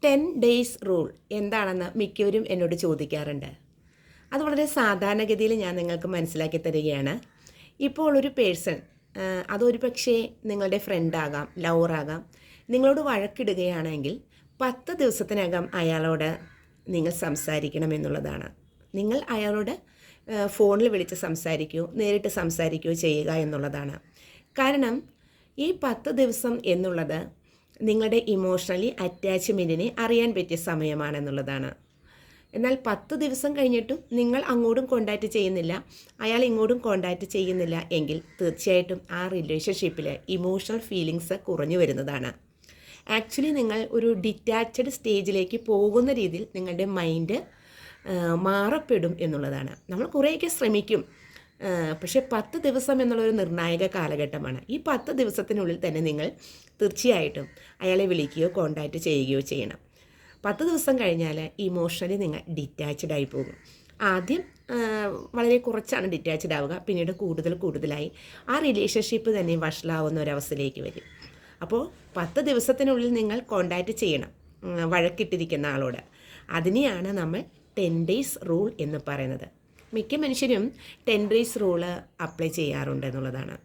10 days rule എന്താണെന്ന് മിക്കവരും എന്നോട് ചോദിക്കാറുണ്ട്. അത് വളരെ സാധാരണഗതിയിൽ ഞാൻ നിങ്ങൾക്ക് മനസ്സിലാക്കി തരികയാണ്. ഇപ്പോൾ ഒരു പേഴ്സൺ, അതൊരു പക്ഷേ നിങ്ങളുടെ ഫ്രണ്ടാകാം, ലവറാകാം, നിങ്ങളോട് വഴക്കിടുകയാണെങ്കിൽ 10 ദിവസത്തിനകം അയാളോട് നിങ്ങൾ സംസാരിക്കണമെന്നുള്ളതാണ്. നിങ്ങൾ അയാളോട് ഫോണിൽ വിളിച്ച് സംസാരിക്കുകയോ നേരിട്ട് സംസാരിക്കുകയോ ചെയ്യുക എന്നുള്ളതാണ്. കാരണം ഈ 10 ദിവസം എന്നുള്ളത് നിങ്ങളുടെ ഇമോഷണലി അറ്റാച്ച്മെൻറ്റിനെ അറിയാൻ പറ്റിയ സമയമാണെന്നുള്ളതാണ്. എന്നാൽ 10 ദിവസം കഴിഞ്ഞിട്ടും നിങ്ങൾ അങ്ങോട്ടും കോണ്ടാക്റ്റ് ചെയ്യുന്നില്ല, അയാൾ ഇങ്ങോട്ടും കോണ്ടാക്റ്റ് ചെയ്യുന്നില്ല എങ്കിൽ തീർച്ചയായിട്ടും ആ റിലേഷൻഷിപ്പിൽ ഇമോഷണൽ ഫീലിങ്സ് കുറഞ്ഞു വരുന്നതാണ്. ആക്ച്വലി നിങ്ങൾ ഒരു ഡിറ്റാച്ച്ഡ് സ്റ്റേജിലേക്ക് പോകുന്ന രീതിയിൽ നിങ്ങളുടെ മൈൻഡ് മാറപ്പെടും എന്നുള്ളതാണ്. നമ്മൾ കുറേയൊക്കെ ശ്രമിക്കും, പക്ഷേ 10 ദിവസം എന്നുള്ളൊരു നിർണായക കാലഘട്ടമാണ്. ഈ 10 ദിവസത്തിനുള്ളിൽ തന്നെ നിങ്ങൾ തീർച്ചയായിട്ടും അയാളെ വിളിക്കുകയോ കോണ്ടാക്റ്റ് ചെയ്യുകയോ ചെയ്യണം. 10 ദിവസം കഴിഞ്ഞാൽ ഇമോഷണലി നിങ്ങൾ ഡിറ്റാച്ച്ഡ് ആയി പോകും. ആദ്യം വളരെ കുറച്ചാണ് ഡിറ്റാച്ച്ഡ് ആവുക, പിന്നീട് കൂടുതലായി ആ റിലേഷൻഷിപ്പ് തന്നെ വഷളാവുന്ന ഒരവസ്ഥയിലേക്ക് വരും. അപ്പോൾ 10 ദിവസത്തിനുള്ളിൽ നിങ്ങൾ കോണ്ടാക്റ്റ് ചെയ്യണം വഴക്കിട്ടിരിക്കുന്ന ആളോട്. അതിനെയാണ് നമ്മൾ 10 days റൂൾ എന്ന് പറയുന്നത്. മിക്ക മനുഷ്യരും 10 days റൂള് അപ്ലൈ ചെയ്യാറുണ്ട് എന്നുള്ളതാണ്.